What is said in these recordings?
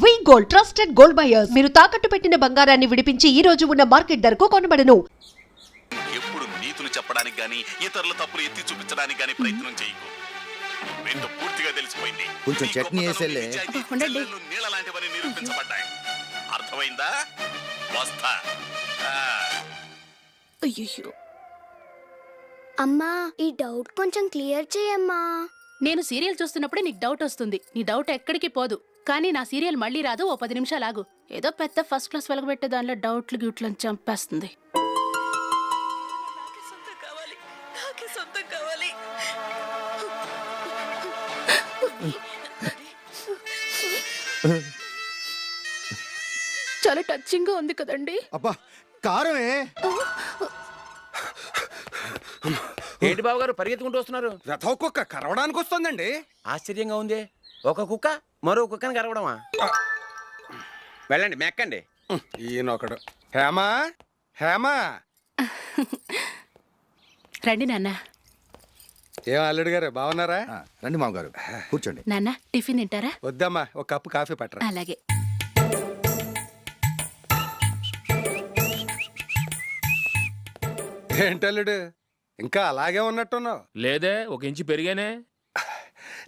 వి gold trusted gold buyers. మీరు తాకట్టు పెట్టిన బంగారాన్ని విడిపించి ఈ రోజు ఉన్న మార్కెట్ ధరకు కొనబడను. ఎప్పుడు నీతులు చెప్పడానికి గాని ఇతరుల తప్పులు ఎత్తి చూపించడానికి గాని ప్రయత్నం చేయకు. రెండు పూర్తిగా తెలిసిపోయింది. కొంచెం చట్నీ వేసేలే. నీళ్ళ లాంటివని నిరూపించబడ్డాయి. అర్థమైందా? వస్తా. అయ్యో అమ్మా, ఈ డౌట్ కొంచెం క్లియర్ చేయమ్మా. నేను సీరియల్ చూస్తున్నప్పుడే నీకు డౌట్ వస్తుంది. నీ డౌట్ ఎక్కడికి పోదు. కానీ నా సీరియల్ మళ్ళీ రాదు. ఓ 10 నిమిషాలు ఆగు. ఏదో పెద్ద ఫస్ట్ క్లాస్ వెలగబెట్టే దానిలో డౌట్లు గ్యూట్లను చంపేస్తుంది. చాలా టచింగ్ గా ఉంది కదండి. అబ్బా కారమే. ఏంటి బాబు గారు పరిగెత్తుకుంటూ వస్తున్నారు? రథం కుక్క కరవడానికి వస్తుందండి. ఆశ్చర్యంగా ఉంది. ఒక కుక్క మరో కుక్కని కరవడమా? వెళ్ళండి మెక్కండి. ఈయనొకడు. హేమా హేమా, రండి నాన్న. ఏం అల్లుడు గారు బాగున్నారా? రండి మామగారు కూర్చోండి. నాన్న టిఫిన్ తింటారా? వద్దమ్మా, ఒక కప్పు కాఫీ పట్టరా. అలాగే. ఏంటల్లుడు ఇంకా అలాగే ఉన్నట్టున్నావు? లేదే, 1 ఇంచు పెరిగానే.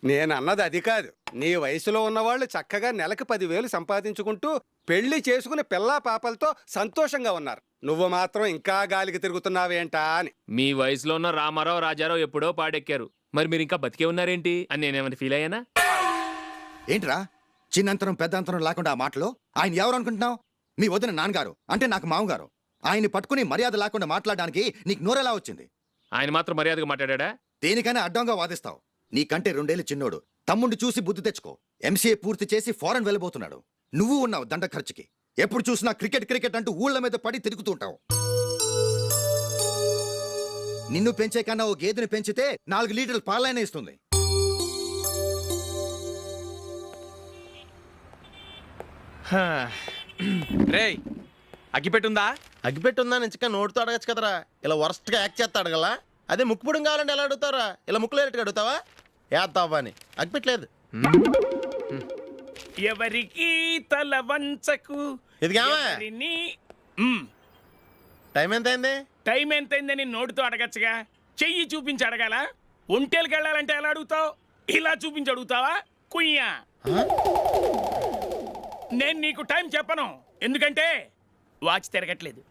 నేను అన్నది అది కాదు. నీ వయసులో ఉన్నవాళ్ళు చక్కగా నెలకు 10,000 సంపాదించుకుంటూ పెళ్లి చేసుకుని పిల్లా పాపలతో సంతోషంగా ఉన్నారు. నువ్వు మాత్రం ఇంకా గాలికి తిరుగుతున్నావేంటా అని. మీ వయసులో ఉన్న రామారావు రాజారావు ఎప్పుడో పాడెక్కారు. మరి మీరు ఇంకా బతికే ఉన్నారేంటి అని నేనేమైనా ఫీల్ అయ్యానా? ఏంట్రా చిన్నంతరం పెద్దంతరం లేకుండా ఆ మాటలు? ఆయన ఎవరు అనుకుంటున్నావు? మీ వదిన నాన్నగారు, అంటే నాకు మామగారు. ఆయన్ని పట్టుకుని మర్యాద లేకుండా మాట్లాడడానికి నీకు నోరెలా వచ్చింది? ఆయన మాత్రం మర్యాదగా మాట్లాడా? దేనికైనా అడ్డంగా వాదిస్తావు. నీకంటే 2 ఏళ్ల చిన్నోడు. తమ్ముండి చూసి బుద్ధి తెచ్చుకో. ఎంసీఏ పూర్తి చేసి ఫారెన్ వెళ్ళబోతున్నాడు. నువ్వు ఉన్నావు దండ ఖర్చుకి. ఎప్పుడు చూసినా క్రికెట్ క్రికెట్ అంటూ ఊళ్ళ మీద పడి తిరుగుతుంటావు. నిన్ను పెంచే కన్నా ఓ గేదెని పెంచితే 4 లీటర్లు పాలైన ఇస్తుంది. రేయ్, అగ్గిపెట్టుందా? అగ్గిపెట్టుందా నుంచి నోటితో అడగచ్చు కదరా. ఇలా వరస్ట్ గా యాక్ట్ చేస్తా అడగలా? అదే ముక్కుపుడు కావాలంటే ఎలా అడుగుతారా? ఇలా ముక్కులేటట్టుగా అడుగుతావా? ఏత్తావా అని. అగ్గిపెట్టలేదు. ఎవరికి తల వంచకు. ఇది టైం ఎంత అయింది? టైం ఎంతైందని నోటితో అడగచ్చుగా. చెయ్యి చూపించి అడగాల? ఒంటేలకు వెళ్ళాలంటే ఎలా అడుగుతావు? ఇలా చూపించి అడుగుతావా? కుయ్యా, నేను నీకు టైం చెప్పను. ఎందుకంటే వాచ్ తిరగట్లేదు.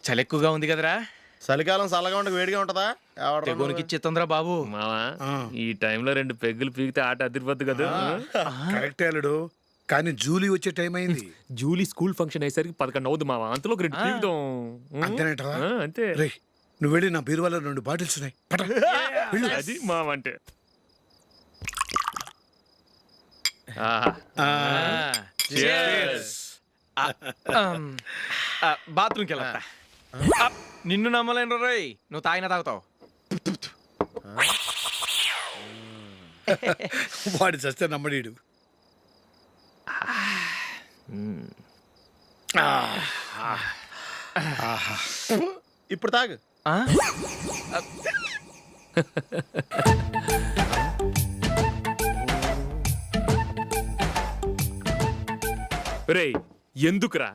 చలి ఎక్కువగా ఉంది కదరా. చలికాలం చల్లగా ఉండక వేడిగా ఉంటదా? ఇచ్చేస్తుందిరా బాబు. మావా, ఈ టైంలో 2 పెగ్గులు పీకితే ఆట అదిరిపోద్దు కదా. కరెక్ట్ అల్లుడు, కానీ జూలీ వచ్చే టైం అయింది. జూలీ స్కూల్ ఫంక్షన్ అయ్యేసరికి 11 అవుద్ది మావా. అంతలో 2 పీకుదాం. అంతే. నువ్వు వెళ్ళి నా బీరువాలో 2 బాటిల్స్ ఉన్నాయి. అది మావా అంటే. బాత్రూమ్కి వెళ్ళా. నిన్ను నమ్మలేను రోయ్. నువ్వు తాగినా తాగుతావు. వాడి చస్తే నమ్మడీడు. ఇప్పుడు తాగు. రేయ్, ఎందుకురా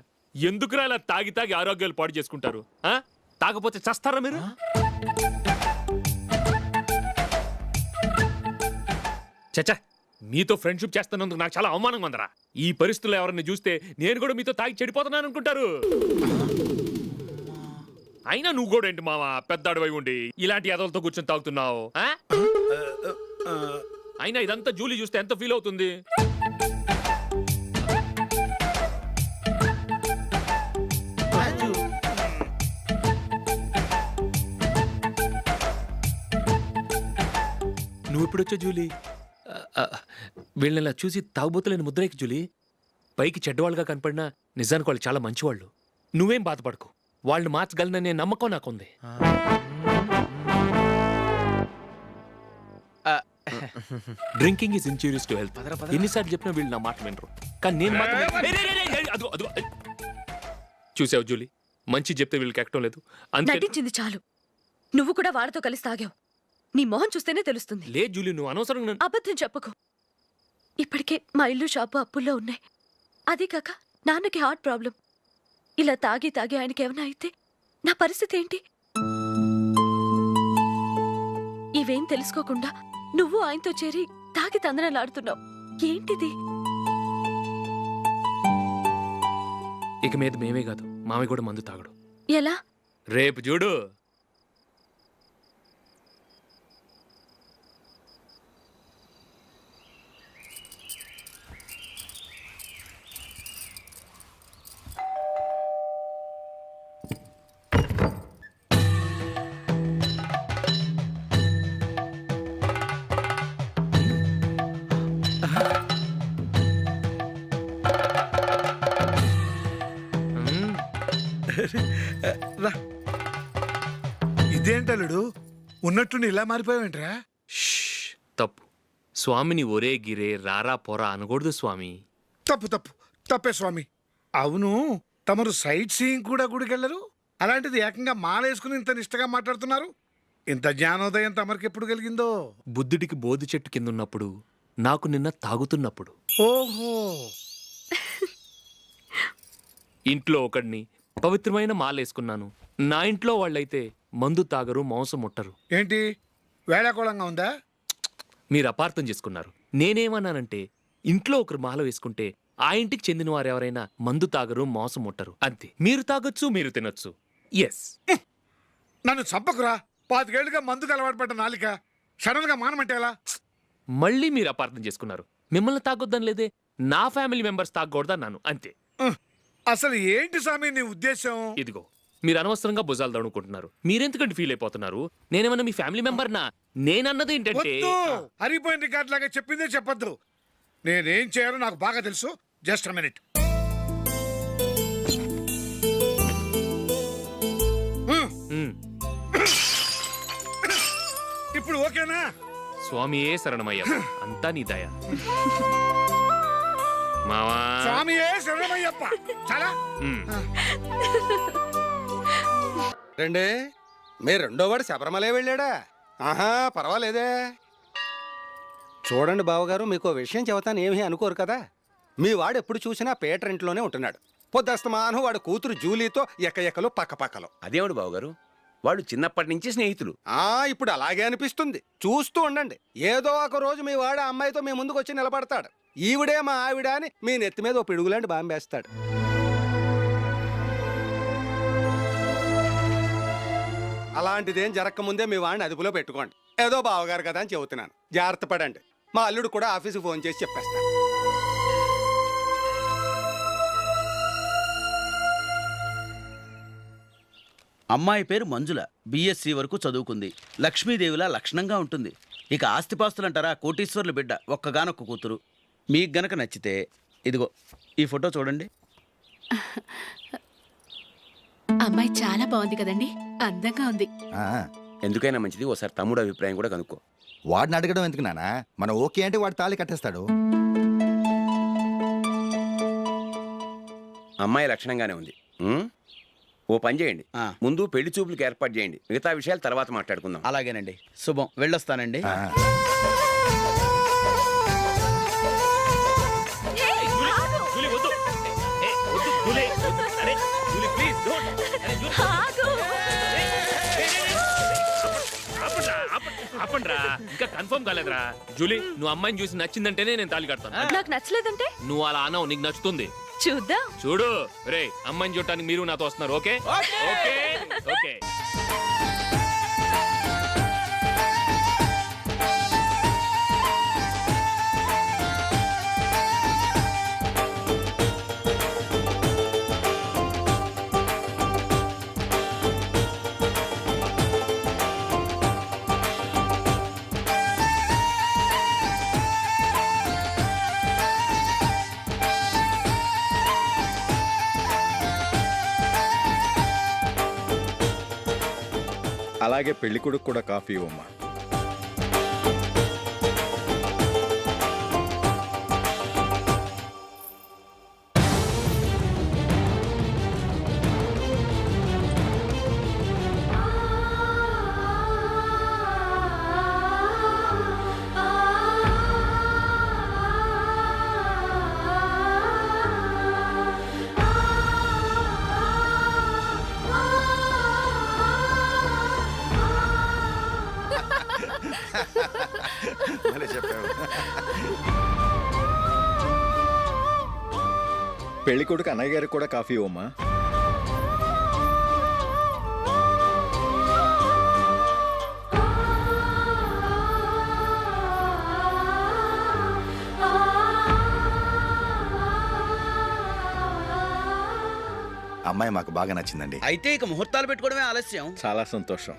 ఇలా తాగి తాగి ఆరోగ్యాలు పాడు చేసుకుంటారు? తాగపోతే చస్తారా మీరు? చచ్చా, మీతో ఫ్రెండ్షిప్ చేస్తున్నందుకు నాకు చాలా అవమానంగా ఉందరా. ఈ పరిస్థితుల్లో ఎవరిని చూస్తే నేను కూడా మీతో తాగి చెడిపోతున్నాను అనుకుంటారు. అయినా నువ్వు కూడా ఏంటి మావా, పెద్ద అడవై ఉండి ఇలాంటి ఎదలతో కూర్చొని తాగుతున్నావు? అయినా ఇదంతా జూలీ చూస్తే ఎంత ఫీల్ అవుతుంది? నువ్వు ఎప్పుడొచ్చా జూలీ? వీళ్ళని ఇలా చూసి తాగుబోతులేని ముద్రేకి జూలీ. పైకి చెడ్డవాళ్ళుగా కనపడినా నిజానికి వాళ్ళు చాలా మంచివాళ్ళు. నువ్వేం బాధపడకు, వాళ్ళని మార్చగలననే నమ్మకం నాకుంది. Drinking is injurious to health. ఎన్నిసార్లు చెప్పినా వీళ్ళు నా మాట వినరు. కానీ నేను మాత్రం చూసావు జూలీ, మంచి చెప్తే వీళ్ళకి ఎక్కడం లేదు అంతే. నటించింది చాలు. నువ్వు కూడా వాడితో కలిసి తాగావు. నీ మొహం చూస్తేనే తెలుస్తుంది. లే జూలీ, నువ్వు అనవసరంగా నన్ను- అబద్ధం చెప్పకు. ఇప్పటికే మా ఇల్లు షాపు అప్పుల్లో ఉన్నాయి. అదీ కాక నాన్నకి హార్ట్ ప్రాబ్లం. ఇలా తాగి తాగి ఆయనకి ఏమైనా అయితే నా పరిస్థితి ఏంటి? ఇవేం తెలుసుకోకుండా నువ్వు ఆయనతో చేరి తాగి తందనలాడుతున్నావు. ఏంటిది? ఇక మీద మేమే కాదు, మావి కూడా మందు తాగడు. ఎలా? రేపు చూడు. ఇదేంటలుడు ఉన్నట్టుండి ఇలా మారిపోయావేంట్రా? షష్, తప్పు. స్వామిని ఒరే గిరే రారా పోరా అనకూడదు స్వామి. తప్పు తప్పు తప్పే స్వామి. అవును, తమరు సైట్ సీయింగ్ కూడా గుడికెళ్ళరు, అలాంటిది ఏకంగా మాలేసుకుని ఇంత నిష్టగా మాట్లాడుతున్నారు. ఇంత జ్ఞానోదయం తమరికి ఎప్పుడు కలిగిందో? బుద్ధుడికి బోధి చెట్టు కింద ఉన్నప్పుడు, నాకు నిన్న తాగుతున్నప్పుడు. ఓహో, ఇంట్లో ఒకడిని పవిత్రమైన మాలేసుకున్నాను. నా ఇంట్లో వాళ్ళైతే మందు తాగరు, మాంసం ముట్టరు. ఏంటి వేళాకోళంగా ఉందా? మీరు అపార్థం చేసుకున్నారు. నేనేమన్నానంటే, ఇంట్లో ఒకరు మాల వేసుకుంటే ఆ ఇంటికి చెందిన వారు ఎవరైనా మందు తాగరు, మాంసం ముట్టరు అంతే. మీరు తాగొచ్చు, మీరు తినొచ్చు. ఎస్. నన్ను చంపకురా. 5 ఏళ్లుగా మందుకు అలవాటు పడ్డ నాలిక సడన్ గా మానమంటే ఎలా? మళ్ళీ మీరు అపార్థం చేసుకున్నారు. మిమ్మల్ని తాగొద్దని లేదే, నా ఫ్యామిలీ మెంబర్స్ తాగకూడదన్నాను అంతే. అసలు ఏంటి స్వామి నీ ఉద్దేశం? ఇదిగో, మీరు అనవసరంగా భుజాలు దడుకుంటున్నారు. మీరెందుకంటే ఫీల్ అయిపోతున్నారు? నేనేమన్నా మీ ఫ్యామిలీ మెంబర్నా? నేనన్నది ఏంటంటే, వద్దు, హరిపోయిన రికార్డ్ లాగా చెప్పిందే చెప్పొద్దు. నేనేం చేయాలో నాకు బాగా తెలుసు. Just a minute. ఇప్పుడు ఓకేనా? స్వామియే శరణమయ్య, అంతా నీ దయ. మావా, స్వామియే శరణమయ్యప్ప. చాలా రండి. మీ రెండోవాడు శబరిమలే వెళ్ళాడా? ఆహా, పర్వాలేదే. చూడండి బావగారు, మీకు విషయం చెబుతాను, ఏమీ అనుకోరు కదా. మీ వాడు ఎప్పుడు చూసినా పేటర్ ఇంట్లోనే ఉంటున్నాడు. పొద్దస్తమానం వాడు కూతురు జూలీతో ఎక్కలు పక్కపక్కలు. అదేమిడు బావగారు, వాడు చిన్నప్పటి నుంచి స్నేహితులు. ఇప్పుడు అలాగే అనిపిస్తుంది. చూస్తూ ఉండండి, ఏదో ఒక రోజు మీ వాడు ఆ అమ్మాయితో మీ ముందుకు వచ్చి నిలబడతాడు. ఈవిడే మా ఆవిడ అని మీ నెత్తి మీద ఓ పిడుగులాంటి బాంబేస్తాడు. అలాంటిదేం జరగకముందే మీ వాడిని అదుపులో పెట్టుకోండి. ఏదో బావగారు కదా అని చెబుతున్నాను, జాగ్రత్త పడండి. మా అల్లుడు కూడా ఆఫీసుకు ఫోన్ చేసి చెప్పేస్తాను. అమ్మాయి పేరు మంజుల, బిఎస్సి వరకు చదువుకుంది. లక్ష్మీదేవిలా లక్షణంగా ఉంటుంది. ఇక ఆస్తిపాస్తులంటారా, కోటీశ్వర్లు బిడ్డ, ఒక్కగానొక్క కూతురు. మీకు గనక నచ్చితే ఇదిగో ఈ ఫోటో చూడండి. అమ్మాయి చాలా బాగుంది కదండి, అందంగా ఉంది. ఎందుకైనా మంచిది ఓసారి తమ్ముడు అభిప్రాయం కూడా కనుక్కో. వాడిని అడగడం ఎందుకు నానా? మనం ఓకే అంటే వాడు తాళి కట్టేస్తాడు. అమ్మాయి లక్షణంగానే ఉంది. ఓ పని చేయండి, ముందు పెళ్లి చూపులకు ఏర్పాటు చేయండి. మిగతా విషయాలు తర్వాత మాట్లాడుకుందాం. అలాగేనండి, శుభం, వెళ్ళొస్తానండి. జూలీ, వద్దు. ఏ, వద్దు, జూలీ, వద్దు. అరే, జూలీ, ప్లీజ్, don't. అరే, జూలీ. ఆపండ్రా, ఇంకా కన్ఫర్మ్ కాలేదురా. జూలీ, నువ్వు అమ్మాయిని చూసి నచ్చిందంటేనే నేను తాళి కడతాను. నాకు నచ్చలేదంటే నువ్వు అలా అన్నావు, నీకు నచ్చుతుంది. చూద్దాం. చూడు రే, అమ్మాయిని చూడటానికి మీరు నాతో వస్తున్నారు. Okay okay okay. అలాగే పెళ్లి కొడుకు కూడా కాఫీ ఇవ్వమ్మా. పెళ్లి కొడుకు అన్నయ్య గారికి కూడా కాఫీ ఇవ్వమ్మా. అమ్మాయి మాకు బాగా నచ్చిందండి. అయితే ఇక ముహూర్తాలు పెట్టుకోవడమే ఆలస్యం. చాలా సంతోషం.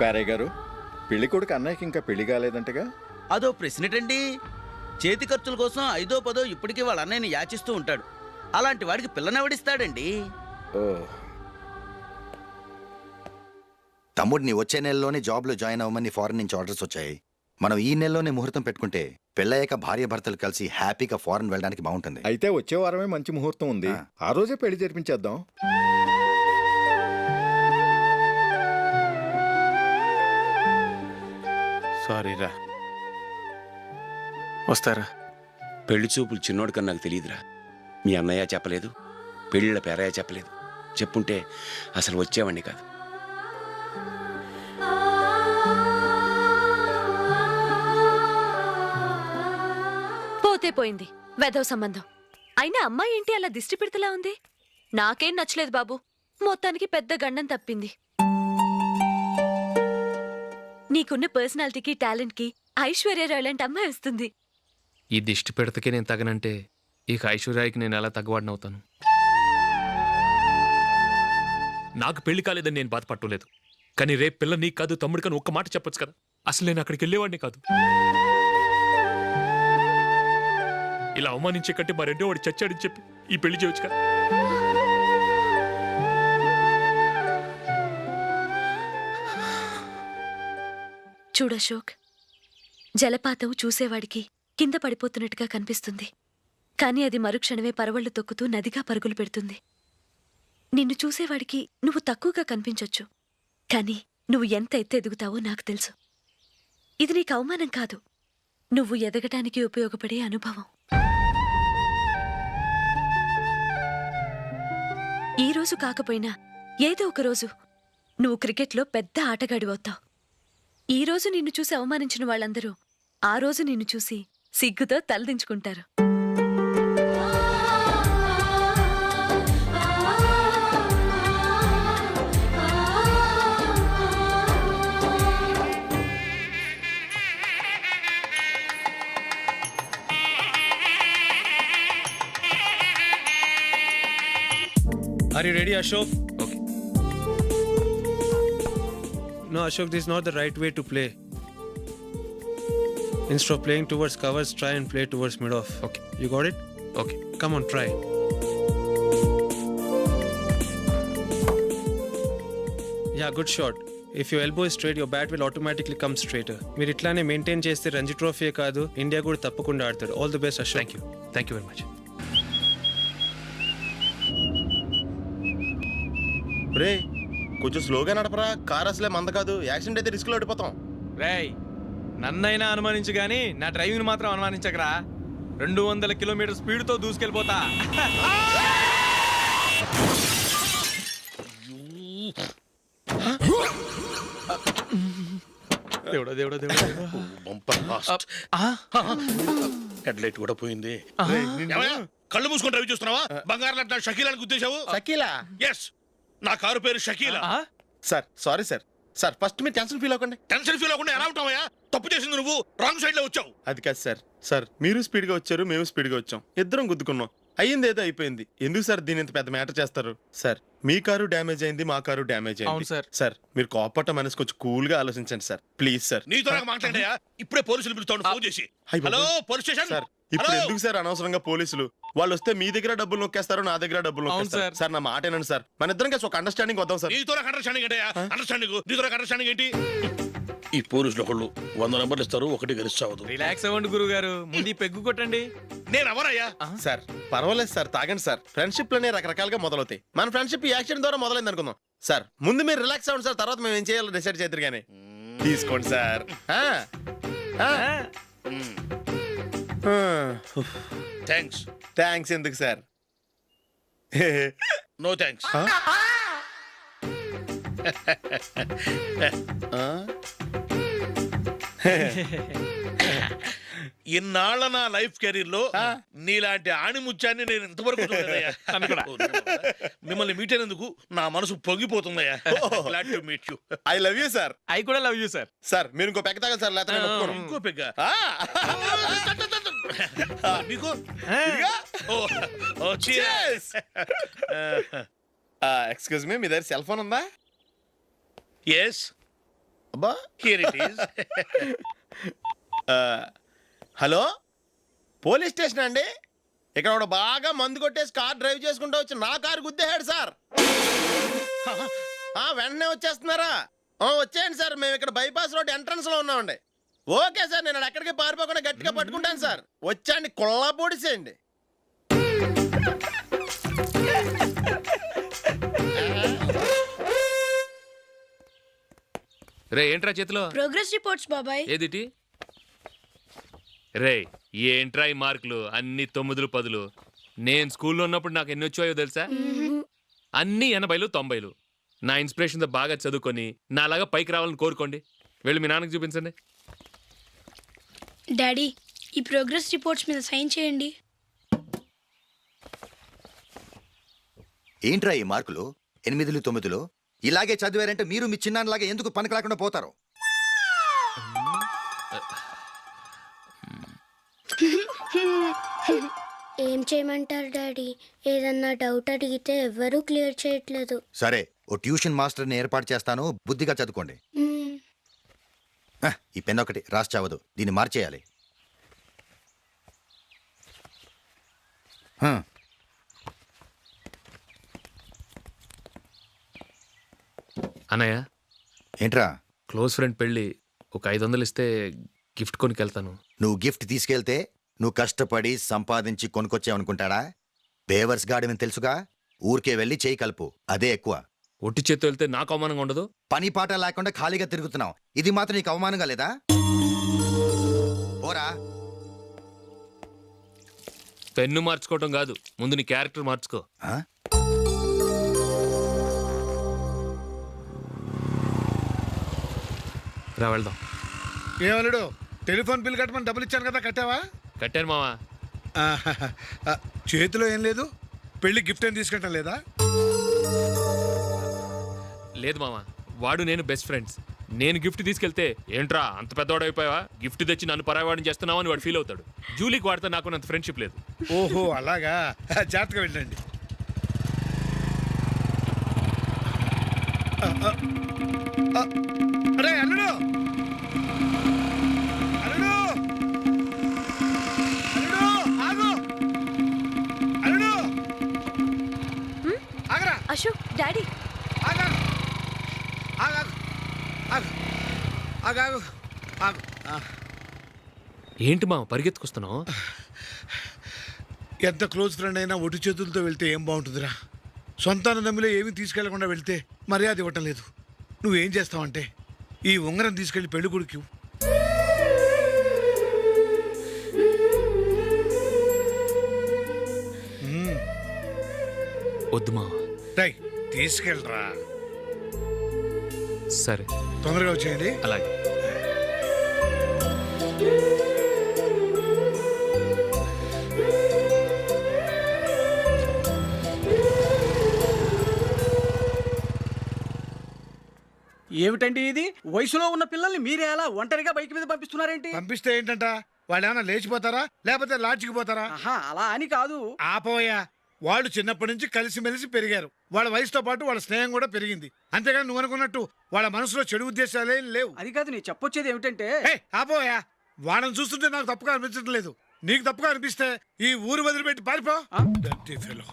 పేరయ్య గారు, పెళ్లి కొడుకు అన్నయ్యకి ఇంకా పెళ్లి కాలేదంటగా? అదో ప్రశ్నటండి. చేతి ఖర్చుల కోసం 5ో 10 ఇప్పటికీ వాళ్ళ అన్నయ్యని యాచిస్తూ ఉంటాడు. అలాంటి వాడికి పిల్లనెవడిస్తాడండి? ఓ, తమ్ముడిని వచ్చే నెలలోనే జాబ్లో జాయిన్ అవ్వమని ఫారెన్ నుంచి ఆర్డర్స్ వచ్చాయి. మనం ఈ నెలలోనే ముహూర్తం పెట్టుకుంటే పెళ్ళయ్యాక భార్య భర్తలు కలిసి హ్యాపీగా ఫారెన్ వెళ్ళడానికి బాగుంటుంది. అయితే వచ్చే వారమే మంచి ముహూర్తం ఉంది. ఆ రోజే పెళ్లి జరిపించేద్దాం. సారీరా. వస్తారా? పెళ్లి చూపులు చిన్నోడు కన్నా నాకు తెలియదురా. మీ అన్నయ్య చెప్పలేదు, పెళ్ళిళ్ళ పేరయ్య చెప్పలేదు. చెప్పుంటే అసలు వచ్చేవాడిని కాదు. పోతే పోయింది వెధవ సంబంధం. అయినా అమ్మాయి ఏంటి అలా దిష్టి పెడతలా ఉంది? నాకేం నచ్చలేదు బాబు. మొత్తానికి పెద్ద గండం తప్పింది. నీకున్న పర్సనాలిటీకి టాలెంట్కి ఐశ్వర్యరాయ్ లాంటి అమ్మాయి వస్తుంది. ఈ దిష్టి పెడతకే నేను తగనంటే ఇక ఐశ్వర్యానికి నేను ఎలా తగ్గవాడినవుతాను? నాకు పెళ్లి కాలేదని నేను బాధపట్టలేదు, కానీ రేపు పిల్ల నీకు కాదు తమ్ముడు కానీ ఒక్క మాట చెప్పొచ్చు కదా. అసలు నేను అక్కడికి వెళ్ళేవాడిని కాదు. ఇలా అవమానించే కంటే మా రెండో వాడు చచ్చాడని చెప్పి ఈ పెళ్లి చేయొచ్చు కదా. చూడశోక్, జలపాతం చూసేవాడికి కింద పడిపోతున్నట్టుగా కనిపిస్తుంది, కానీ అది మరుక్షణమే పరవళ్లు తొక్కుతూ నదిగా పరుగులు పెడుతుంది. నిన్ను చూసేవాడికి నువ్వు తక్కువగా కనిపించొచ్చు, కానీ నువ్వు ఎంత ఎత్తు ఎదుగుతావో నాకు తెలుసు. ఇది నీకు అవమానం కాదు, నువ్వు ఎదగటానికి ఉపయోగపడే అనుభవం. ఈ రోజు కాకపోయినా ఏదో ఒక రోజు నువ్వు క్రికెట్లో పెద్ద ఆటగాడివవుతావు. ఈ రోజు నిన్ను చూసి అవమానించిన వాళ్ళందరూ ఆ రోజు నిన్ను చూసి సిగ్గుతో తలదించుకుంటారు. Are you ready, Ashok? Okay. No, Ashok, this is not the right way to play. Instead of playing towards covers, try and play towards mid-off. Okay. You got it? Okay. Come on, try. Yeah, good shot. If your elbow is straight, your bat will automatically come straighter. మీరు ఇట్లానే maintain చేస్తే Ranji trophy కాదు, India కూడా తప్పకుండా ఆడతాడు. All the best, Ashok. Thank you very much. రే, కొంచెం స్లోగా నడపరా. కార్ అసలే మంద కాదు. యాక్సిడెంట్ అయితే రిస్క్ లో ఓడిపోతాం. రేయ్, నన్నైనా అనుమానించు గాని నా డ్రైవింగ్ మాత్రం అనుమానించకరా. 200 కిలోమీటర్ స్పీడ్ తో దూసుకెళ్ళిపోతా. దేవుడా దేవుడా దేవుడా. హెడ్ లైట్ కూడా పోయింది. కళ్ళు మూసుకొని రవి చూస్తున్నావా? బంగారం లాంటి షకీలాని గుర్తించావు? షకీలా? ఎస్, నా కారు పేరు Shakeela. Sir sorry sir. Sir first మీరు టెన్షన్ ఫీల్ అవ్వకండి. టెన్షన్ ఫీల్ అవ్వకుండా ఎలా ఉంటావయ్యా? తప్పు చేసింది నువ్వు, రాంగ్ సైడ్ లో వచ్చావు. అది కాదు సార్. సార్ మీరు స్పీడ్ గా వచ్చారు, మేము స్పీడ్ గా వచ్చాం, ఇద్దరం గుద్దుకున్నాం. అయ్యింది ఏదో అయిపోయింది. ఎందుకు సార్ దీని ఇంత పెద్ద మ్యాటర్ చేస్తారు? సార్ మీ కారు డ్యామేజ్ అయింది, మా కారు డ్యామేజ్ అయింది. సార్ మీరు కోపట్ట మనసు కొంచెం కూల్ గా ఆలోచించండి సార్, ప్లీజ్ సార్. నీతో నాకు మాట్లాడాయా? ఇప్పుడే పోలీసులు పిలుస్తాను, ఫోన్ చేసి. Hello police station. సార్ ఇప్పుడు ఎందుకు సార్ అనవసరంగా పోలీసులు? వాళ్ళు వస్తే మీ దగ్గర డబ్బులు నొక్కేస్తారు, నా దగ్గర డబ్బులు నొక్కేస్తారు. సార్ నా మాట ఏనండి సార్, మన ఇద్దరం కలిసి ఒక అండర్స్టాండింగ్ వద్దాం సార్. నీతో నాకు అండర్స్టాండింగ్ ఏంటయ్యా? అండర్స్టాండింగ్ నీతో నాకు అండర్స్టాండింగ్ ఏంటి? ఈ పోలీసులు ఒకళ్ళు 100 నెంబర్లు ఇస్తారు, ఒకటి గెలుస్తావదు. రిలాక్స్ అవ్వండి గురువు గారు, ముందు ఈ పెగ్గు కొట్టండి. నేను ఎవరయ్యా? సార్ పర్వాలేదు సార్, తాగండి సార్. ఫ్రెండ్షిప్ లోనే రకరకాలుగా మొదలవుతాయి. మన ఫ్రెండ్షిప్ ఈ యాక్సిడెంట్ ద్వారా మొదలైంది అనుకుందాం. సార్ ముందు మీరు రిలాక్స్ అవ్వండి సార్, తర్వాత మేము ఏం చేయాలో డిసైడ్ చేద్దరు కానీ. తీసుకోండి సార్. థ్యాంక్స్. థ్యాంక్స్ ఎందుకు సార్? No thanks. ఇన్నాళ్ళ నా లైఫ్ కెరీర్ లో నీలాంటి ఆణిముత్యాన్ని నేను ఇంతవరకు చూడలేదయ్యా. మిమ్మల్ని మీట్ అయినందుకు నా మనసు పొంగిపోతుందయ్యా. Glad to meet you. I love you sir. I కూడా లవ్ యూ సార్. సార్ మీరు ఇంకో పెక్క తాగండి సార్, లేకపోతే నేను ఒప్పుకోను. ఇంకో పెగ్గ మీకు ఎక్స్క్యూజ్ మీ, మీ దగ్గర సెల్ ఫోన్ ఉందా? ఎస్, అబ్బా, here it is. Hello, police station అండి. ఇక్కడ ఒకడు బాగా మందు కొట్టేసి కార్ డ్రైవ్ చేసుకుంటూ వచ్చి నా కారు గుద్దేశాడు సార్. వెంటనే వచ్చేస్తున్నారా? వచ్చేయండి సార్, మేము ఇక్కడ బైపాస్ రోడ్ ఎంట్రన్స్ లో ఉన్నామండి. ఓకే సార్, నేను ఎక్కడికి పారిపోకుండా గట్టిగా పట్టుకుంటాను సార్. వచ్చాండి, కుళ్ళ పొడిసేయండి. రే ఏంట్రా చేతిలో? ప్రోగ్రెస్ రిపోర్ట్స్ బాబాయ్. ఏదిటి? రే ఏంట్రా ఈ మార్కులు అన్ని 9లు 10లు? నేను స్కూల్లో ఉన్నప్పుడు నాకు ఎన్ని వచ్చాయో తెలుసా? అన్ని 80లు 90లు. నా ఇన్స్పిరేషన్తో బాగా చదువుకొని నాలాగా పైకి రావాలని కోరుకోండి. వెళ్ళి మీ నాన్నకి చూపించండి. డాడీ, ఈ ప్రోగ్రెస్ రిపోర్ట్స్ మీద సైన్ చేయండి. ఏంట్రా ఈ మార్కులు 8లు 9లు? ఇలాగే చదివారంటే మీరు మీ చిన్నాన్నలాగా ఎందుకు పనికి రాకుండా పోతారు? ఏం చేయమంటారు డాడీ? ఏదన్నా డౌట్ అడిగితే ఎవ్వరూ క్లియర్ చేయట్లేదు. సరే, ఓ ట్యూషన్ మాస్టర్ని ఏర్పాటు చేస్తాను, బుద్ధిగా చదువుకోండి. ఈ పెన్ ఒకటి రాసి చావదు, దీన్ని మార్చేయాలి. అన్నయ్య, ఏంట్రా? క్లోజ్ ఫ్రెండ్ పెళ్ళి, ఒక 500 ఇస్తే గిఫ్ట్ కొనుకెళ్తాను. నువ్వు గిఫ్ట్ తీసుకెళ్తే నువ్వు కష్టపడి సంపాదించి కొనుక్కొచ్చావనుకుంటాడా? బేవర్స్ గాడమని తెలుసుగా. ఊరికే వెళ్ళి చేయి కలుపు, అదే ఎక్కువ. ఒట్టి చేత్తో వెళ్తే నాకు అవమానంగా ఉండదు? పని పాట లేకుండా ఖాళీగా తిరుగుతున్నావు, ఇది మాత్రం నీకు అవమానంగా లేదా? పోరా. పెన్ను మార్చుకోవటం కాదు, ముందు నీ క్యారెక్టర్ మార్చుకో. రా వెళ్దాం. ఏమలుడు, టెలిఫోన్ బిల్ కట్టమని డబ్బులు ఇచ్చాను కదా, కట్టావా? కట్టాను మావా. చేతిలో ఏం లేదు, పెళ్లి గిఫ్ట్ ఏం తీసుకుంటాం లేదా? లేదు మావా, వాడు నేను బెస్ట్ ఫ్రెండ్స్. నేను గిఫ్ట్ తీసుకెళ్తే ఏంట్రా అంత పెద్దవాడు అయిపోయావా, గిఫ్ట్ తెచ్చి నన్ను పరాయవాడిని చేస్తున్నావు అని వాడు ఫీల్ అవుతాడు. జూలీకి వాడితే నాకు అంత ఫ్రెండ్షిప్ లేదు. ఓహో అలాగా, జాగ్రత్తగా వెళ్ళండి. అరే అల్లుడు, అల్లుడు, అల్లుడు, ఆగు, అల్లుడు, ఆగరా. అశోక్, డాడీ, ఆగు, ఆగు, ఆగు, ఆగు, ఆగు. ఏంటి మావ పరిగెత్తుకొస్తున్నావు? ఎంత క్లోజ్ ఫ్రెండ్ అయినా ఒటి చేతులతో వెళ్తే ఏం బాగుంటుందిరా? సొంతాన దమ్మిలో ఏమీ తీసుకెళ్లకుండా వెళ్తే మర్యాద ఇవ్వటం లేదు. నువ్వేం చేస్తావంటే ఈ ఉంగరం తీసుకెళ్లి పెళ్లి కొడుకు వద్దు మావ. తీసుకెళ్ళరా. సరే, తొందరగా వచ్చేయండి. అలాగే. ఏమిటండి ఇది? వయసులో ఉన్న పిల్లల్ని మీరే అలా ఒంటరిగా బైక్ మీద పంపిస్తున్నారేంటి? పంపిస్తే ఏంటంట, వాళ్ళు ఏమైనా లేచిపోతారా లేకపోతే లాడ్జికి పోతారా? అలా అని కాదు. ఆపోయా, వాళ్ళు చిన్నప్పటి నుంచి కలిసిమెలిసి పెరిగారు. వాళ్ళ వయసుతో పాటు వాళ్ళ స్నేహం కూడా పెరిగింది. అంతేగాని నువ్వు అనుకున్నట్టు వాళ్ళ మనసులో చెడు ఉద్దేశాలేం లేవు. అది కాదు, నేను చెప్పొచ్చేది ఏమిటంటే, ఆపోయా, వాళ్ళని చూస్తుంటే నాకు తప్పుగా అనిపించడం లేదు. నీకు తప్పుగా అనిపిస్తే ఈ ఊరు వదిలిపెట్టి పారిపో. Dirty fellow.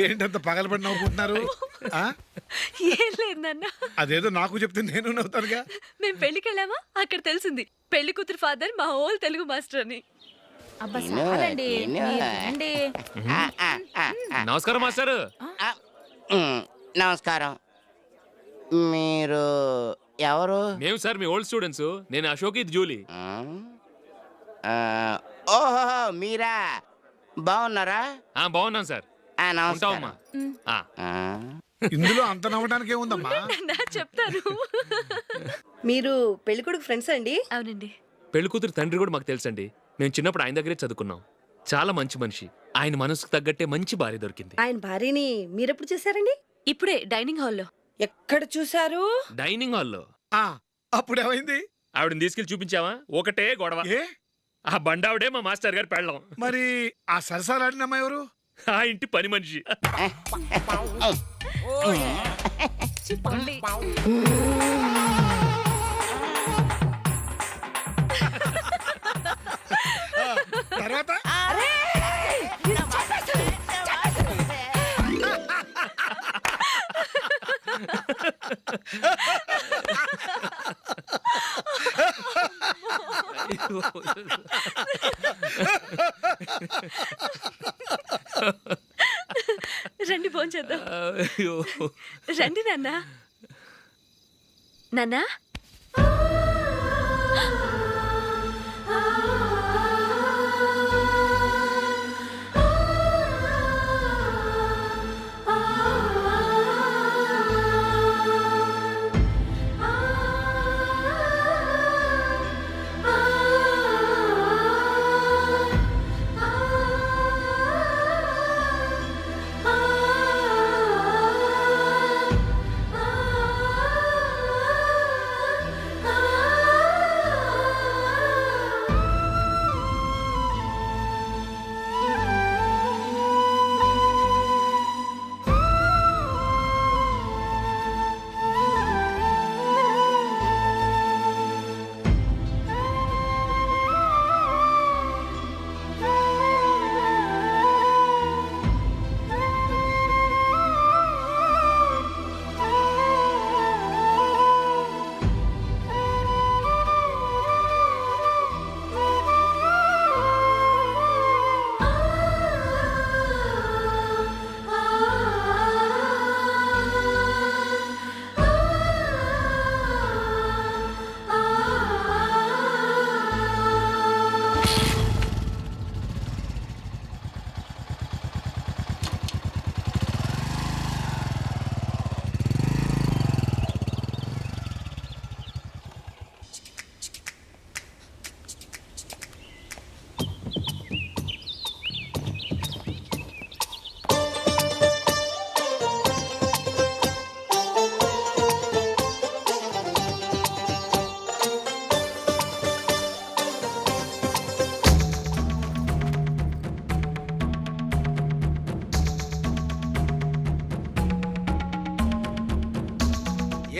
ఏంటంత పగలబడి నవ్వుకుంటున్నారు? ఏం లేదు నాన్న. అదేదో నాకు చెప్తే నేను నవ్వుతానుగా. మేము పెళ్లికి వెళ్ళామా, అక్కడ తెలిసింది పెళ్లి కూతురు ఫాదర్ మా హోల్ తెలుగు మాస్టర్ అని. నమస్కారం మాస్టర్. నమస్కారం. మీరు ఎవరు? మేము సార్ మీ ఓల్డ్ స్టూడెంట్స్. నేను అశోక్, ఇది జూలీ. ఓహో మీరా, బాగున్నారా? బాగున్నాను సార్. ఉంటావమ్మా ఆ. ఇందులో అంత నవ్వడానికి ఏముందమ్మా? చెప్తాను. మీరు పెళ్ళికొడుకు ఫ్రెండ్స్ అండి? అవునండి. పెళ్లి కూతురు తండ్రి కూడా మాకు తెలుసండి. మేము చిన్నప్పుడు ఆయన దగ్గరే చదువుకున్నాం. చాలా మంచి మనిషి. ఆయన మనసుకు తగ్గట్టే మంచి భార్య దొరికింది. ఆయన భార్యని మీరెప్పుడు చూసారండి? ఇప్పుడే డైనింగ్ హాల్లో. ఎక్కడ చూసారు? డైనింగ్ హాల్లో. అప్పుడు ఏమైంది? ఆవిడని తీసుకెళ్లి చూపించావా? ఒకటే గొడవ. ఏ ఆ బండావిడే మా మాస్టర్ గారు పెళ్ళం. మరి ఆ సరసాలాడిన అమ్మాయి ఎవరు? ఆ ఇంటి పని మనిషి. తర్వాత రండి భోంచేద్దాం. రండి నాన్న. నాన్నా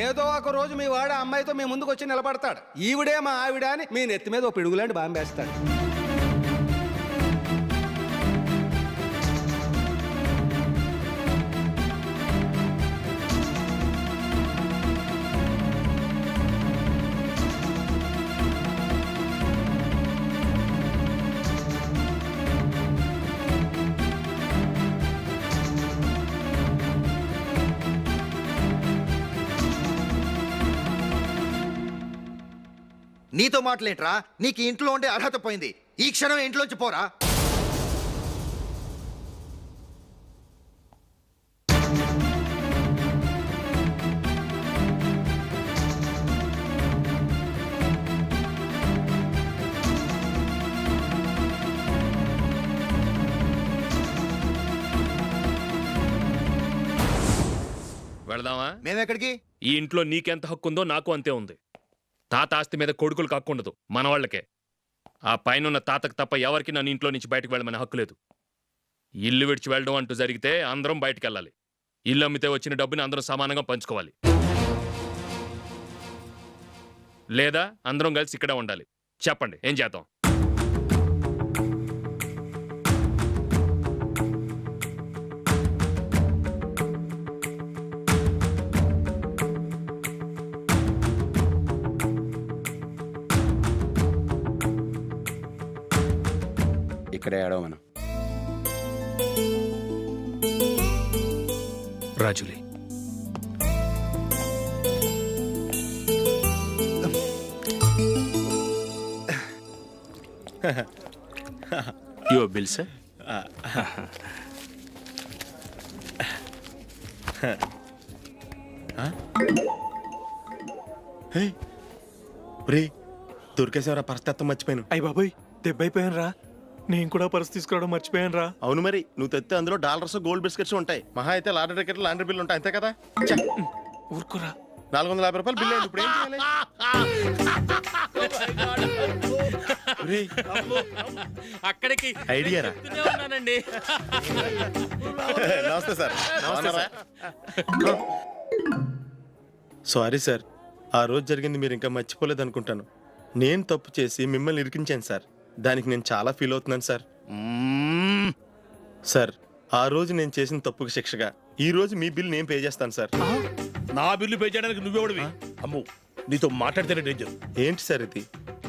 ఏదో ఒక రోజు మీ వాడు ఆ అమ్మాయితో మీ ముందుకు వచ్చి నిలబడతాడు. ఈవిడే మా ఆవిడ అని మీ నెత్తి మీద ఓ పిడుగులాంటి బాంబేస్తాడు. నీతో మాటలేంట్రా? నీకు ఈ ఇంట్లో ఉండే అర్హత పోయింది. ఈ క్షణం ఇంట్లోంచి పోరా. వెళదామా? మేమెక్కడికి? ఈ ఇంట్లో నీకెంత హక్కు ఉందో నాకు అంతే ఉంది. తాత ఆస్తి మీద కొడుకులు కాకుండదు, మన వాళ్ళకే. ఆ పైనున్న తాతకు తప్ప ఎవరికి నన్ను ఇంట్లో నుంచి బయటకు వెళ్ళమనే హక్కు లేదు. ఇల్లు విడిచి వెళ్ళడం అంటూ జరిగితే అందరం బయటికి వెళ్ళాలి. ఇల్లు అమ్మితే వచ్చిన డబ్బుని అందరం సమానంగా పంచుకోవాలి. లేదా అందరం కలిసి ఇక్కడే ఉండాలి. చెప్పండి, ఏం చేద్దాం? ఇక్కడే ఆడవను. రాజులీ, యువర్ బిల్ సార్. రే దొరికేసేవరా పరిస్థితి మర్చిపోయాను. అయ్యి బాబాయ్ దెబ్బ అయిపోయాను రా. నేను కూడా పర్స్ తీసుకురావడం మర్చిపోయాను రా. అవును మరి నువ్వు తెస్తే అందులో డాలర్స్ గోల్డ్ బిస్కెట్స్ ఉంటాయి. మహా అయితే లాటరీ టికెట్ లాండ్రీ బిల్లు ఉంటాయి అంతే కదా. ఊరుకురా. 450 రూపాయలు బిల్లు అయింది. ఇప్పుడు ఏం చేయాలి? రేయ్, అక్కడికి ఐడియా రా. ఉన్నానండి. నమస్తే సార్. సారీ సార్, ఆ రోజు జరిగింది మీరు ఇంకా మర్చిపోలేదు అనుకుంటాను. నేను తప్పు చేసి మిమ్మల్ని ఇరికించాను సార్. దానికి నేను చాలా ఫీల్ అవుతున్నాను సార్. సార్ ఆ రోజు నేను చేసిన తప్పుకి శిక్షగా ఈ రోజు మీ బిల్ నేను పే చేస్తాను సార్. నా బిల్లు పే చేయడానికి నువ్వెవడివి? అమ్మో, నీతో మాట్లాడితేనే డేంజర్. ఏంటి సార్ ఇది?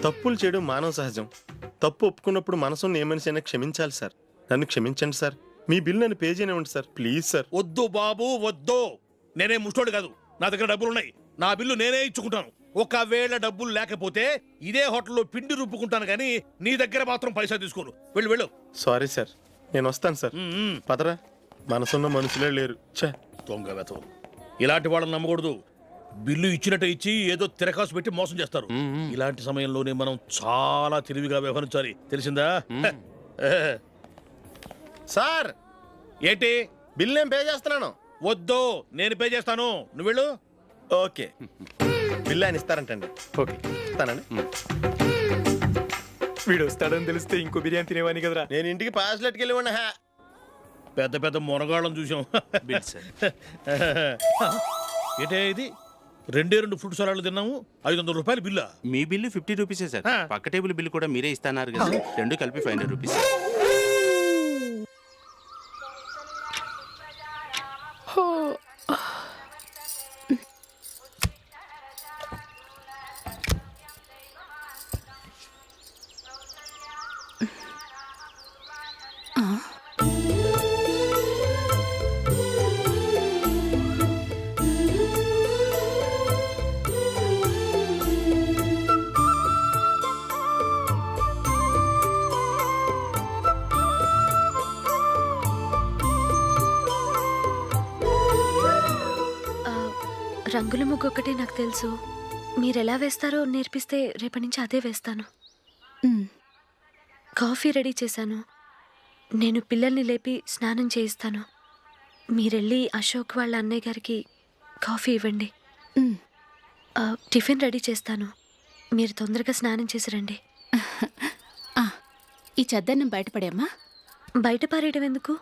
తప్పులు చేయడం మానవ సహజం. తప్పు ఒప్పుకున్నప్పుడు మనసుని ఏ మనిషి అయినా క్షమించాలి సార్. నన్ను క్షమించండి సార్. మీ బిల్ నన్ను పే చేయనివ్వండి సార్, ప్లీజ్ సార్. వద్దు బాబు వద్దు. నేనే ముష్టోడు కాదు, నా దగ్గర డబ్బులున్నాయి. నా బిల్లు నేనే ఇచ్చుకుంటాను. ఒకవేళ డబ్బులు లేకపోతే ఇదే హోటల్లో పిండి రుబ్బుకుంటాను కానీ నీ దగ్గర మాత్రం పైసా తీసుకోను. వెళ్ళు వెళ్ళు. సారీ సార్, నేను వస్తాను సార్. పదరా, మనసున్న మనుషులే లేరు. ఛే, దొంగ వెతవు. ఇలాంటి వాళ్ళని నమ్మకూడదు. బిల్లు ఇచ్చినట్టు ఇచ్చి ఏదో తిరకాసు పెట్టి మోసం చేస్తారు. ఇలాంటి సమయంలోనే మనం చాలా తెలివిగా వ్యవహరించాలి, తెలిసిందా? సార్ ఏంటి? బిల్ నేను పే చేస్తున్నాను. వద్దు, నేను పే చేస్తాను. నువ్వు వెళ్ళు. ఓకే, బిల్ ఆయన ఇస్తారంటండి. ఓకే ఇస్తానండి. వీడు వస్తాడని తెలిస్తే ఇంకో బిర్యానీ తినేవాని కదరా. నేను ఇంటికి పాస్లెట్కి వెళ్ళి ఉన్నా. పెద్ద పెద్ద మునగాళ్ళం చూసాం. ఏంటే ఇది? 2 ఫ్రూట్ సలాడ్లు తిన్నాము, 500 రూపాయలు బిల్లా? మీ బిల్లు 50 రూపీసే సార్. పక్క టేబుల్ బిల్లు కూడా మీరే ఇస్తాన్నారు కదా, రెండు కలిపి 500 రూపీస్. రంగుల ముగ్గు ఒకటే నాకు తెలుసు. మీరెలా వేస్తారో నేర్పిస్తే రేపటి నుంచి అదే వేస్తాను. కాఫీ రెడీ చేశాను. నేను పిల్లల్ని లేపి స్నానం చేయిస్తాను. మీరెళ్ళి అశోక్ వాళ్ళ అన్నయ్య గారికి కాఫీ ఇవ్వండి. టిఫిన్ రెడీ చేస్తాను. మీరు తొందరగా స్నానం చేసి రండి. ఈ చెద్దన్నం బయటపడేమ్మా. బయట పారేయడం ఎందుకు?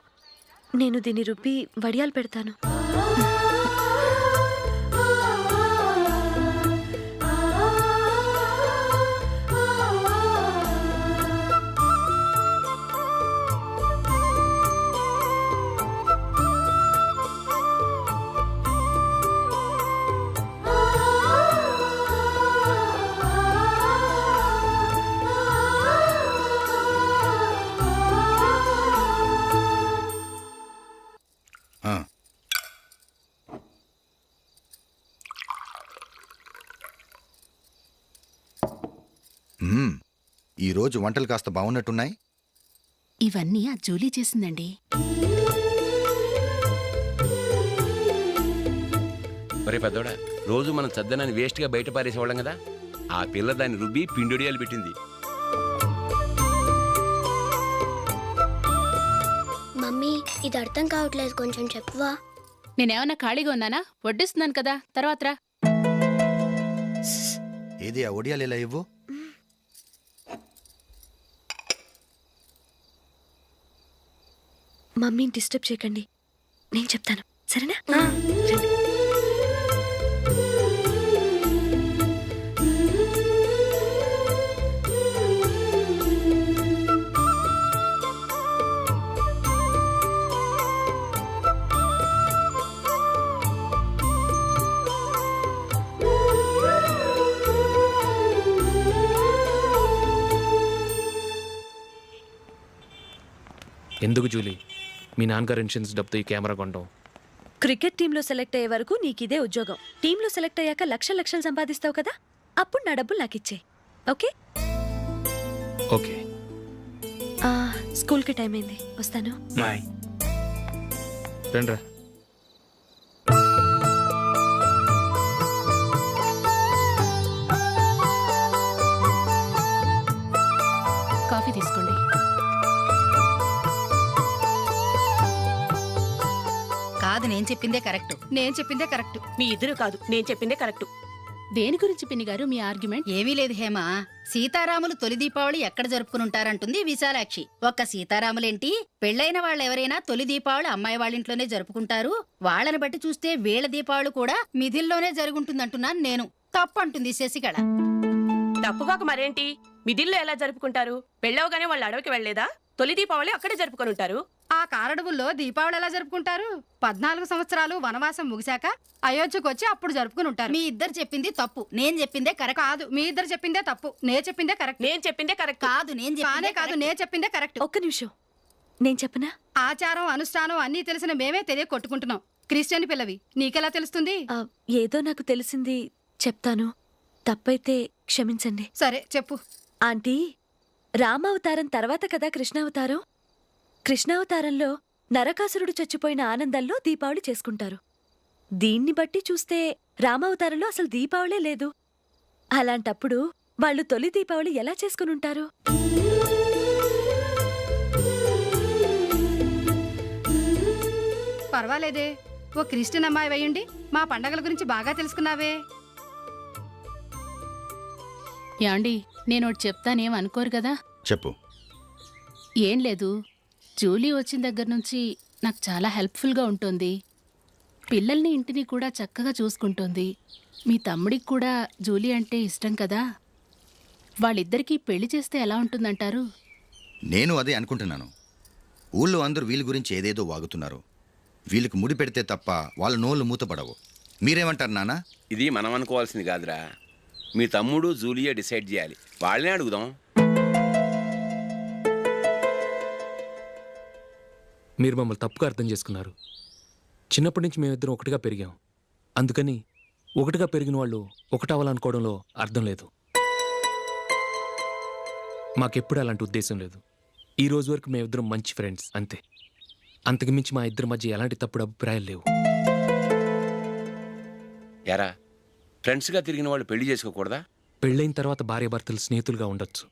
నేను దీన్ని రుబ్బి వడియాలు పెడతాను. ఈ రోజు వంటలు కాస్త బాగున్నట్టున్నాయి. ఇవన్నీ ఆ జూలీ చేసిందండి. ఒరే పెద్దోడా, రోజు మనం చద్దనాన్ని వేస్ట్గా బయట పారేసేవాళ్ళం కదా, ఆ పిల్ల దాన్ని రుబ్బి పిండొడియాలు పెట్టింది. మమ్మీ ఇది అర్థం కావట్లేదు, కొంచెం చెప్పువా. నేనేమన్నా ఖాళీగా ఉన్నానా? వడ్డిస్తున్నాను కదా, తర్వాత రా. ఏది ఆ ఒడియాలు ఇలా ఇవ్వు. మమ్మీని డిస్టర్బ్ చేయకండి, నేను చెప్తాను, సరేనా? రండి. ఎందుకు జూలీ మీ నాన్నగారు ఇన్సూరెన్స్ డబ్బుతో ఈ కెమెరా కొనడం? క్రికెట్ టీంలో సెలెక్ట్ అయ్యే వరకు నీకిదే ఉద్యోగం. టీంలో సెలెక్ట్ అయ్యాక లక్షలు సంపాదిస్తావు కదా, అప్పుడు నా డబ్బులు నాకు ఇచ్చే. ఓకే? ఓకే. స్కూల్కి టైం అయింది, వస్తాను. బాయ్. రండ్రా. చెప్పిందే కరెక్ట్, నేను చెప్పిందే కరెక్ట్. మీ ఇద్దరు కాదు, నేను చెప్పిందే కరెక్ట్. దేని గురించి పిన్ని గారు మీ ఆర్గ్యుమెంట్? ఏమీ లేదు హేమ, సీతారాములు తొలి దీపావళి ఎక్కడ జరుపుకుంటారంటుంది విశాలాక్షి. ఒక్క సీతారాములేంటి, పెళ్ళైన వాళ్ళెవరైనా తొలి దీపావళి అమ్మాయి వాళ్ళింట్లోనే జరుపుకుంటారు. వాళ్ళని బట్టి చూస్తే వీళ్ళ దీపావళి కూడా మిథిల్లోనే జరుగుంటుందంటున్నాను నేను. తప్పంటుంది శశికళ. తప్పుగాక మరేంటి, మిడిల్లో ఎలా జరుపుకుంటారు? పెళ్ళవగానే వాళ్ళు అడవికి వెళ్లేదా? తొలి దీపావళి అక్కడే జరుపుకొని ఉంటారు. ఆ కారడవుల్లో దీపావళి ఎలా జరుపుకుంటారు? 14 సంవత్సరాలు వనవాసం ముగిశాక అయోధ్యకు వచ్చి అప్పుడు జరుపుకుని ఉంటారు. మీ ఇద్దరు చెప్పింది తప్పు, నేను చెప్పిందే కరెక్ట్. కాదు, మీ ఇద్దరు చెప్పిందే తప్పు, నేను చెప్పిందే కరెక్ట్. నేను చెప్పిందే కరెక్ట్ కాదు, నేను చెప్పిందే కరెక్ట్. ఒక్క నిమిషం, నేను చెప్పనా? ఆచారం అనుష్ఠానం అన్నీ తెలిసిన మేమే తెలియ కొట్టుకుంటున్నాం. క్రిస్టియన్ పిల్లవి, నీకెలా తెలుస్తుంది? ఏదో నాకు తెలిసింది చెప్తాను, తప్పైతే క్షమించండి. సరే చెప్పు. ఆంటీ, రామావతారం తర్వాత కదా కృష్ణావతారం. కృష్ణావతారంలో నరకాసురుడు చచ్చిపోయిన ఆనందంలో దీపావళి చేసుకుంటారు. దీన్ని బట్టి చూస్తే రామావతారంలో అసలు దీపావళే లేదు. అలాంటప్పుడు వాళ్ళు తొలి దీపావళి ఎలా చేసుకునుంటారు? పర్వాలేదే, ఓ క్రిస్టియన్ అమ్మాయి అయ్యుండి మా పండగల గురించి బాగా తెలుసుకున్నావే. యాండి, నేను ఒకటి చెప్తానేం అనుకోరు కదా? చెప్పు. ఏం లేదు, జూలీ వచ్చిన దగ్గర నుంచి నాకు చాలా హెల్ప్ఫుల్గా ఉంటుంది. పిల్లల్ని ఇంటిని కూడా చక్కగా చూసుకుంటుంది. మీ తమ్ముడికి కూడా జూలీ అంటే ఇష్టం కదా. వాళ్ళిద్దరికీ పెళ్లి చేస్తే ఎలా ఉంటుందంటారు? నేను అదే అనుకుంటున్నాను. ఊళ్ళో అందరూ వీళ్ళ గురించి ఏదేదో వాగుతున్నారు. వీళ్ళకి ముడి పెడితే తప్ప వాళ్ళ నోళ్ళు మూతపడవు. మీరేమంటారు నాన్న? ఇది మనం అనుకోవాల్సింది కాదురా. మీ తమ్ముడు జూలియా డిసైడ్ చేయాలి. వాళ్ళనే అడుగుదాం. మీరు మమ్మల్ని తప్పుగా అర్థం చేసుకున్నారు. చిన్నప్పటి నుంచి మేమిద్దరం ఒకటిగా పెరిగాం. అందుకని ఒకటిగా పెరిగిన వాళ్ళు ఒకటవ్వాలనుకోవడంలో అర్థం లేదు. మాకెప్పుడు అలాంటి ఉద్దేశం లేదు. ఈ రోజు వరకు మేమిద్దరం మంచి ఫ్రెండ్స్ అంతే. అంతకుమించి మా ఇద్దరి మధ్య ఎలాంటి తప్పుడు అభిప్రాయాలు లేవు. యారా, ఫ్రెండ్స్గా తిరిగిన వాళ్ళు పెళ్లి చేసుకోకూడదా? పెళ్ళైన తర్వాత భార్యాభర్తలు స్నేహితులుగా ఉండొచ్చు.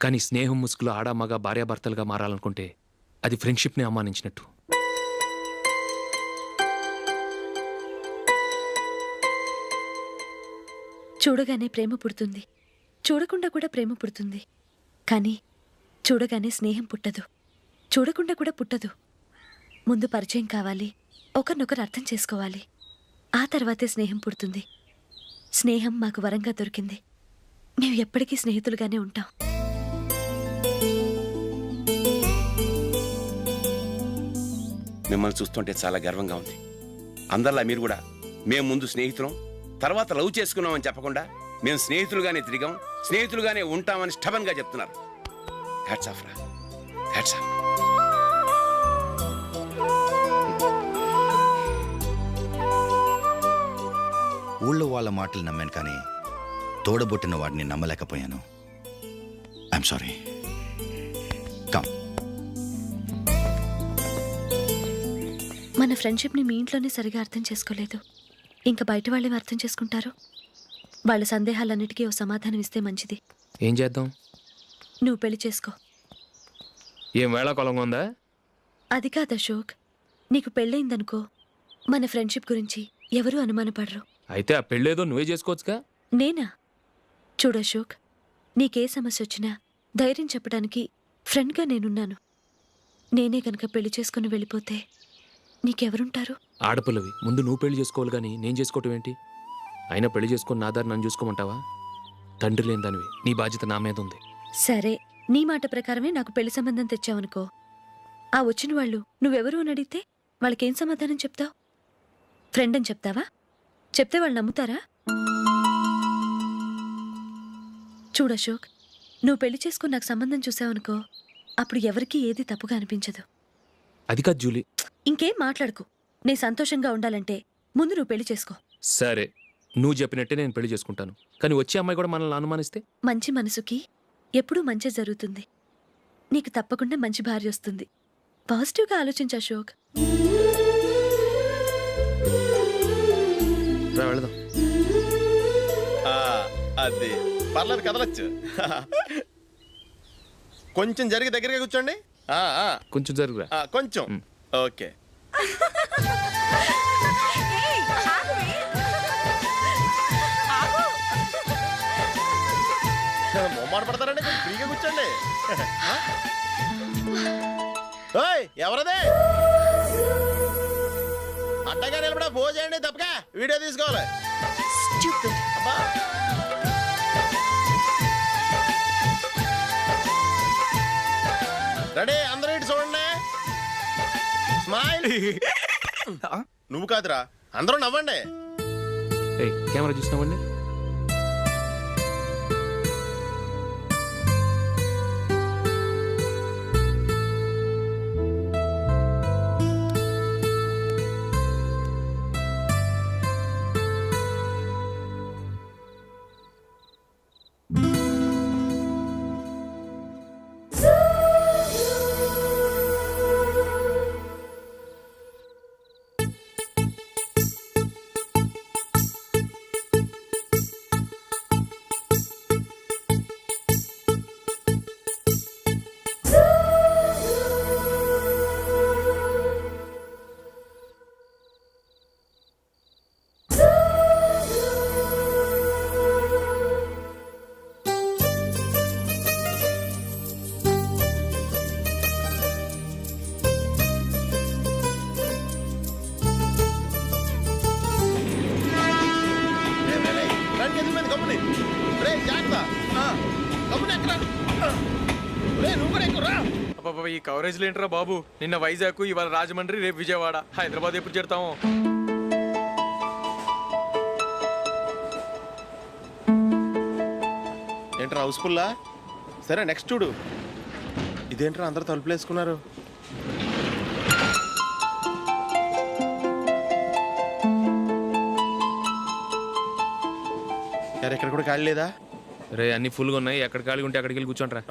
కానీ స్నేహం ముసుగులో ఆడామగా భార్యాభర్తలుగా మారాలనుకుంటే అది ఫ్రెండ్షిప్ని అవమానించినట్టు. చూడగానే ప్రేమ పుడుతుంది, చూడకుండా కూడా ప్రేమ పుడుతుంది. కానీ చూడగానే స్నేహం పుట్టదు, చూడకుండా కూడా పుట్టదు. ముందు పరిచయం కావాలి, ఒకరినొకరు అర్థం చేసుకోవాలి. ఆ తర్వాతే స్నేహం పుడుతుంది. స్నేహం మాకు వరంగా దొరికింది. మేము ఎప్పటికీ స్నేహితులుగానే ఉంటాం. మిమ్మల్ని చూస్తుంటే చాలా గర్వంగా ఉంది. అందరిలా మీరు కూడా మేము ముందు స్నేహితులం, తర్వాత లవ్ చేసుకున్నామని చెప్పకుండా మేము స్నేహితులుగానే తిరిగాం, స్నేహితులుగానే ఉంటామని స్టబన్గా చెప్తున్నారు. హ్యాట్స్ ఆఫ్ రా, హ్యాట్స్ ఆఫ్. ఊళ్ళో వాళ్ళ మాటలు నమ్మాను, కానీ తోడబుట్టిన వాడిని నమ్మలేకపోయాను. I'm sorry. కమ్. మన ఫ్రెండ్షిప్ని మీ ఇంట్లోనే సరిగా అర్థం చేసుకోలేదు, ఇంకా బయట వాళ్ళేమి అర్థం చేసుకుంటారు? వాళ్ళ సందేహాలన్నిటికీ ఓ సమాధానం ఇస్తే మంచిది. ఏం చేద్దాం? నువ్వు పెళ్లి చేసుకో. ఏం వేళాకొలంగా ఉందా? అది కాదు అశోక్, నీకు పెళ్ళయిందనుకో, మన ఫ్రెండ్షిప్ గురించి ఎవరూ అనుమానపడరు. అయితే ఆ పెళ్ళేదో నువ్వే చేసుకోవచ్చుగా. నేనా? చూడు అశోక్, నీకే సమస్య వచ్చినా ధైర్యం చెప్పడానికి ఫ్రెండ్గా నేనున్నాను. నేనే గనక పెళ్లి చేసుకుని వెళ్ళిపోతే నీకెవరుంటారు? ఆడపిల్లవి, ముందు నువ్వు పెళ్లి చేసుకోవాలి కానీ నేను చేసుకోవటం ఏంటి? అయినా పెళ్లి చేసుకుని నా దారి నన్ను చూసుకోమంటావా? తండ్రి లేని దానివి, నీ బాధ్యత నా మీద ఉంది. సరే, నీ మాట ప్రకారమే నాకు పెళ్లి సంబంధం తెచ్చావనుకో, ఆ వచ్చిన వాళ్ళు నువ్వెవరు అని అడిగితే వాళ్ళకేం సమాధానం చెప్తావు? ఫ్రెండ్ అని చెప్తావా? చెప్తే వాళ్ళు నమ్ముతారా? చూడు అశోక్, నువ్వు పెళ్లి చేసుకుని నాకు సంబంధం చూసావనుకో, అప్పుడు ఎవరికీ ఏది తప్పుగా అనిపించదు. అది కాదు జూలీ. ఇంకేం మాట్లాడుకో. నేను సంతోషంగా ఉండాలంటే ముందు నువ్వు పెళ్లి చేసుకో. సరే, నువ్వు చెప్పినట్టే నేను పెళ్లి చేసుకుంటాను. కానీ వచ్చే అమ్మాయి కూడా మనల్ని అనుమానిస్తే? మంచి మనసుకి ఎప్పుడూ మంచి జరుగుతుంది. నీకు తప్పకుండా మంచి భార్య వస్తుంది. పాజిటివ్గా ఆలోచించు అశోక్. వెళదాం. అది పర్లేదు, కదలచ్చు. కొంచెం జరిగి దగ్గరగా కూర్చోండి. కొంచెం జరుగురా. కొంచెం. ఓకే. మొహమాట పడతారండి కొంచెం ఫ్రీగా కూర్చోండి. ఓయ్ ఎవరదే అట్టగా నిలబడా ఫోన్ చేయండి తప్పగా వీడియో తీసుకోవాలి. అబ్బా రెడీ అందరూ ఇటు చూడండి. స్మైల్. నువ్వు కాదురా అందరూ నవ్వండి. కెమెరా చూసినామండి. ఈ కవరేజ్ లేంటరా బాబు. నిన్న వైజాగ్, ఇవాళ రాజమండ్రి, రేపు విజయవాడ, హైదరాబాద్ ఎప్పుడు చేరుతాము? ఏంట్రా హౌస్ఫుల్లా? సరే నెక్స్ట్ చూడు. ఇదేంట్రా అందరూ తలుపులు వేసుకున్నారు? ఇక్కడ కూడా ఖాళీ లేదా? రే అన్ని ఫుల్గా ఉన్నాయి. ఎక్కడ ఖాళీ ఉంటే అక్కడికి వెళ్ళి కూర్చోండిరా.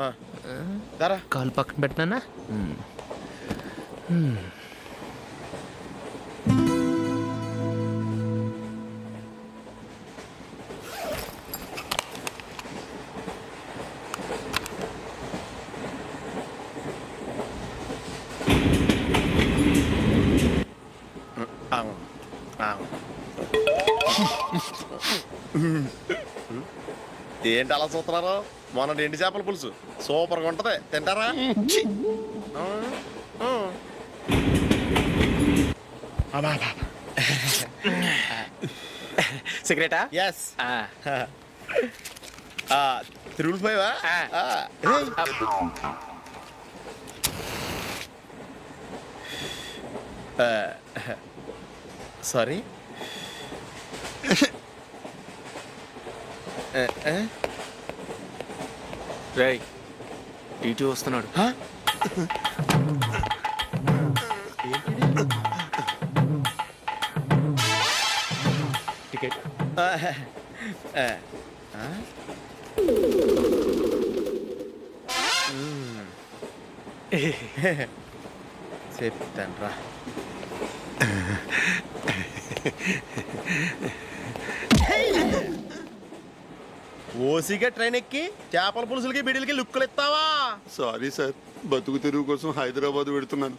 కాలు పక్కన పెట్టినా. ఏంటి అలా చూస్తున్నారు? మొన్న ఎండి చేపల పులుసు సూపర్గా ఉంటది, తింటారా? సిగరెటా? ఎస్. తిరుగులు పోయావా? సారీ. రేయ్ టీటీ వస్తున్నాడు. టికెట్. చెప్తాను రా. ఓసిగా ట్రైన్ ఎక్కి చేపల పులుసులకి బిడిలకి లుక్కులు ఇస్తావా? సారీ సార్, బతుకు తెరువు కోసం హైదరాబాద్ పెడుతున్నాను,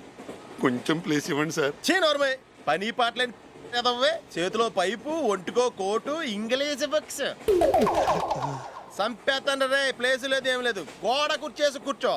కొంచెం ప్లేస్ ఇవ్వండి సార్. నోర్మే పని పాటలేని కదవ్వే. చేతిలో పైపు, ఒంటికో కోటు, ఇంగ్లీష్ బుక్స్. సంపేతండ్రి రే. ప్లేస్ లేదు ఏం లేదు, గోడ కుర్చేసి కూర్చో.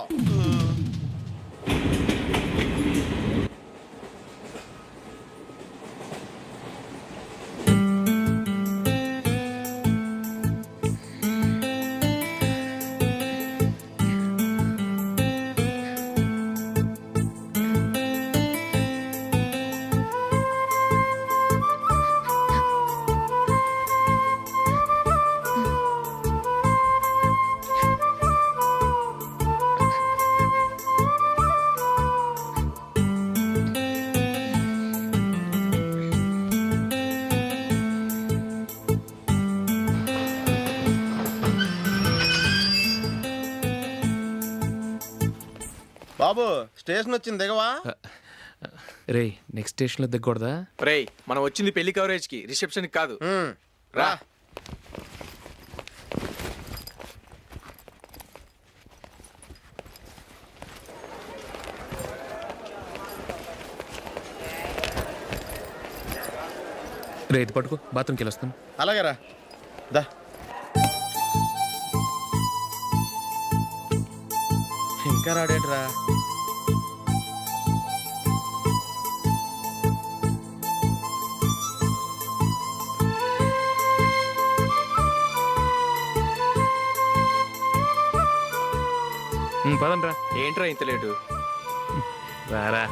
బాబు స్టేషన్ వచ్చింది, దిగవా? రే నెక్స్ట్ స్టేషన్లో దిగకూడదా? రేయ్ మనం వచ్చింది పెళ్లి కవరేజ్కి, రిసెప్షన్కి కాదు. రా. రే ఇది పట్టుకో, బాత్రూమ్కి వెళ్ళొస్తాను. అలాగే రా. దా. ఇంకా రాడేంట్రా? పదండ్రా. ఏంట్రా ఇంత లేటు? రారా.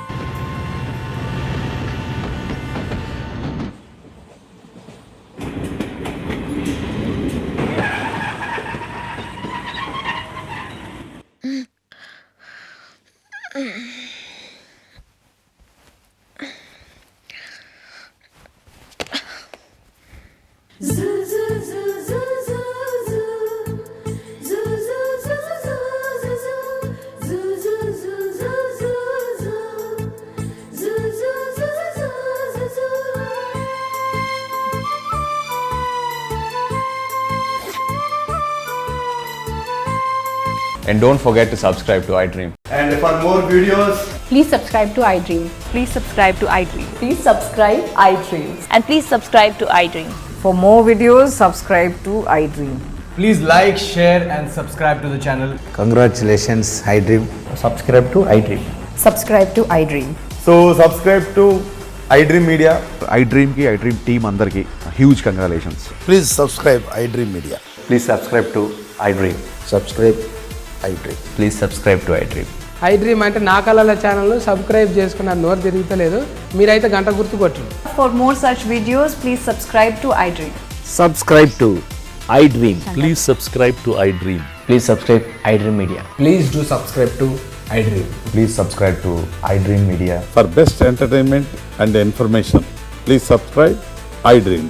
And don't forget to subscribe to iDream. And for more videos, Please subscribe to iDream. Please subscribe to iDream. Please subscribe iDream. And please subscribe to iDream. For more videos, subscribe to iDream. Please like, share and subscribe to the channel. Congratulations iDream. Subscribe to iDream. Subscribe to iDream. so subscribe to iDream Media. iDream ki iDream team andarki huge congratulations. Please subscribe iDream Media. Please subscribe to iDream. Subscribe iDream. Please subscribe to iDream. iDream అంటే నా కళల channel subscribe చేసుకున్న నోరు తిరుగుతలేదు. మీరైతే గంట గుర్తు కొట్టండి. For more such videos, please subscribe to iDream. Subscribe to iDream. Please subscribe to iDream. Please subscribe iDream Media. Please do subscribe to iDream. Please subscribe to iDream Media. For best entertainment and information, please subscribe iDream.